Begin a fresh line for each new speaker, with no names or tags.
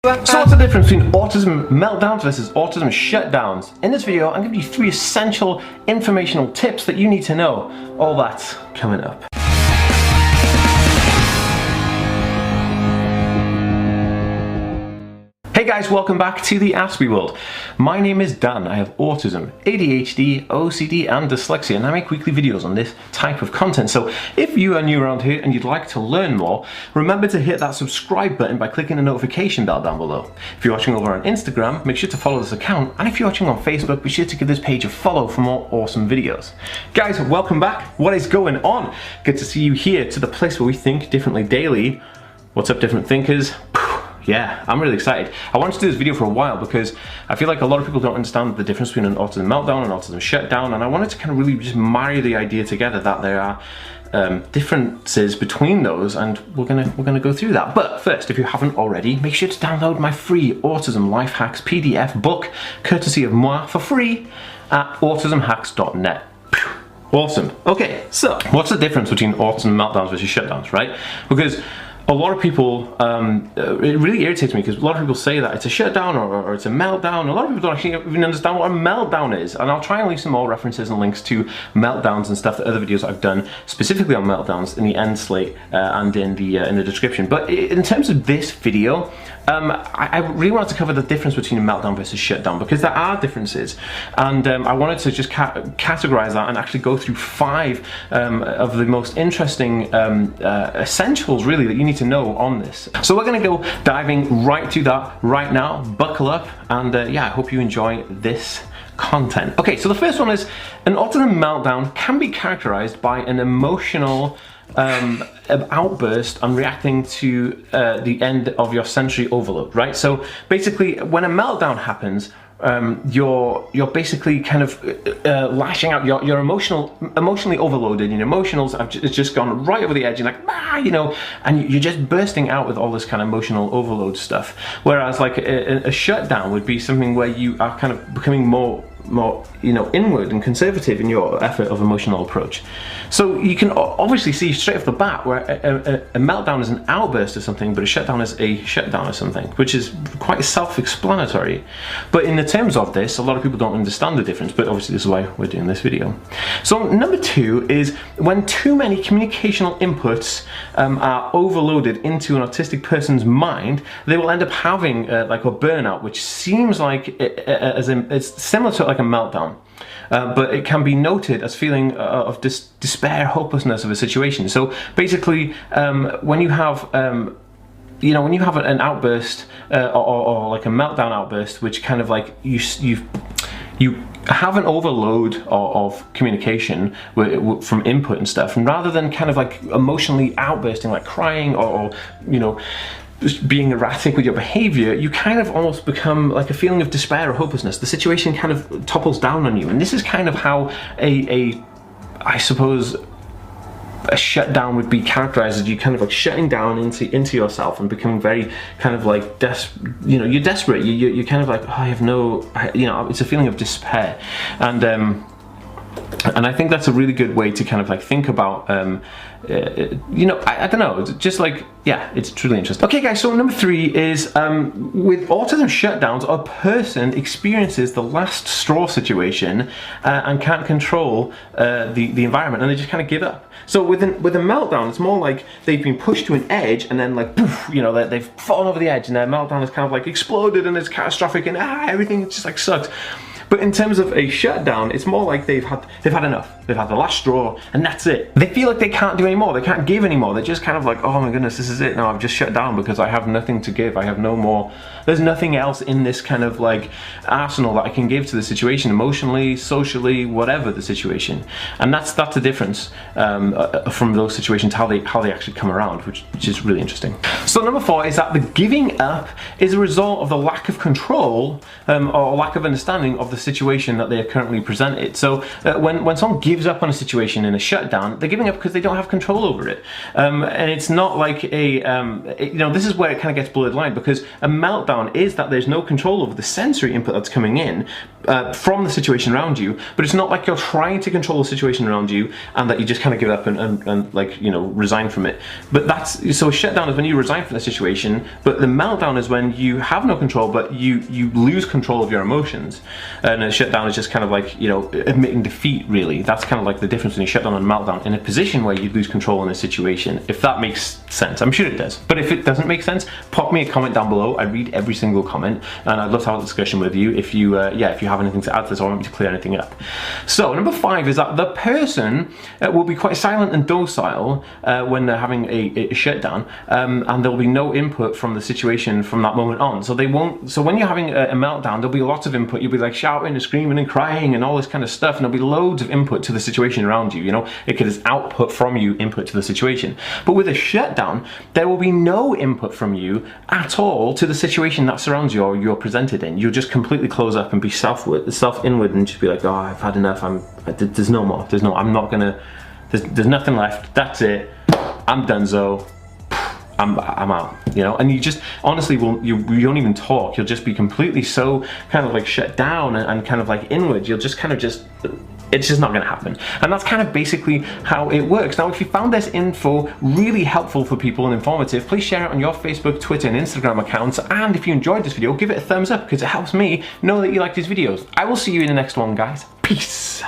So what's the difference between autism meltdowns versus autism shutdowns? In this video, I'm going to give you 3 essential informational tips that you need to know. All that's coming up. Hey guys, welcome back to the Ask Me world. My name is Dan. I have autism, ADHD, OCD and dyslexia, and I make weekly videos on this type of content. So if you are new around here and you'd like to learn more, remember to hit that subscribe button by clicking the notification bell down below. If you're watching over on Instagram, make sure to follow this account, and if you're watching on Facebook, be sure to give this page a follow for more awesome videos. Guys, welcome back. What is going on? Good to see you here to the place where we think differently daily. What's up, different thinkers? Yeah, I'm really excited. I wanted to do this video for a while because I feel like a lot of people don't understand the difference between an autism meltdown and autism shutdown, and I wanted to kind of really just marry the idea together that there are differences between those, and we're gonna go through that. But first, if you haven't already, make sure to download my free Autism Life Hacks PDF book, courtesy of moi, for free at autismhacks.net. Awesome. Okay, so what's the difference between autism meltdowns versus shutdowns, right? Because a lot of people, it really irritates me because a lot of people say that it's a shutdown or it's a meltdown. A lot of people don't actually even understand what a meltdown is, and I'll try and leave some more references and links to meltdowns and stuff, that other videos I've done specifically on meltdowns in the end slate and in the description. But in terms of this video, I really wanted to cover the difference between a meltdown versus shutdown, because there are differences, and I wanted to just categorize that and actually go through 5 of the most interesting essentials really that you need to know on this. So we're going to go diving right to that right now. Buckle up, and yeah, I hope you enjoy this content. Okay, so the first one is an autism meltdown can be characterized by an emotional outburst and reacting to the end of your sensory overload, right? So basically, when a meltdown happens, you're basically kind of lashing out. You're emotionally overloaded. Your emotionals have just gone right over the edge. You're like, you know, and you're just bursting out with all this kind of emotional overload stuff. Whereas like a shutdown would be something where you are kind of becoming more you know, inward and conservative in your effort of emotional approach. So you can obviously see straight off the bat where a meltdown is an outburst of something, but a shutdown is a shutdown of something, which is quite self-explanatory. But in the terms of this, a lot of people don't understand the difference, but obviously this is why we're doing this video. So number 2 is when too many communicational inputs are overloaded into an autistic person's mind, they will end up having like a burnout, which seems like it's similar to like a meltdown, but it can be noted as feeling of despair, hopelessness of a situation. So basically, when you have you know, when you have an outburst or like a meltdown outburst, which kind of like you have an overload of communication from input and stuff, and rather than kind of like emotionally outbursting, like crying or you know, just being erratic with your behavior, you kind of almost become like a feeling of despair or hopelessness. The situation kind of topples down on you, and this is kind of how I suppose a shutdown would be characterized, as you kind of like shutting down into yourself and becoming very kind of like you know, you're desperate. You're kind of like, oh, I have no, you know, it's a feeling of despair, and I think that's a really good way to kind of like think about you know, I don't know, just like, yeah, it's truly interesting. Okay guys, so number 3 is with autism shutdowns, a person experiences the last straw situation and can't control the environment, and they just kind of give up. So with a meltdown, it's more like they've been pushed to an edge, and then like poof, you know, they've fallen over the edge, and their meltdown is kind of like exploded, and it's catastrophic, and everything just like sucks. But in terms of a shutdown, it's more like they've had enough. They've had the last straw, and that's it. They feel like they can't do any more. They can't give anymore. They're just kind of like, oh my goodness, this is it. Now I've just shut down because I have nothing to give. I have no more. There's nothing else in this kind of like arsenal that I can give to the situation, emotionally, socially, whatever the situation. And that's a difference from those situations, how they actually come around, which is really interesting. So number 4 is that the giving up is a result of the lack of control or lack of understanding of the situation that they are currently presented. So when someone gives up on a situation in a shutdown, they're giving up because they don't have control over it. And it's not like this is where it kind of gets blurred line, because a meltdown is that there's no control over the sensory input that's coming in from the situation around you, but it's not like you're trying to control the situation around you and that you just kind of give up and like, you know, resign from it. But so a shutdown is when you resign from the situation, but the meltdown is when you have no control, but you lose control of your emotions. And a shutdown is just kind of like, you know, admitting defeat, really. That's kind of like the difference between a shutdown and a meltdown, in a position where you lose control in a situation, if that makes sense. I'm sure it does. But if it doesn't make sense, pop me a comment down below. I read every single comment, and I'd love to have a discussion with you if you if you have anything to add to this or want me to clear anything up. So number 5 is that the person will be quite silent and docile when they're having a shutdown, and there'll be no input from the situation from that moment on. So they won't. So when you're having a meltdown, there'll be lots of input. You'll be like shouting and screaming and crying and all this kind of stuff, and there'll be loads of input to the situation around you. You know, it could as output from you, input to the situation. But with a shutdown, there will be no input from you at all to the situation that surrounds you or you're presented in. You'll just completely close up and be self-inward and just be like, oh, I've had enough. There's no more. I'm not gonna. There's nothing left. That's it. I'm donezo. I'm out, you know. And you just honestly you won't even talk. You'll just be completely so kind of like shut down and kind of like inward. You'll just kind of it's just not going to happen. And that's kind of basically how it works. Now, if you found this info really helpful for people and informative, please share it on your Facebook, Twitter, and Instagram accounts. And if you enjoyed this video, give it a thumbs up, because it helps me know that you like these videos. I will see you in the next one, guys. Peace.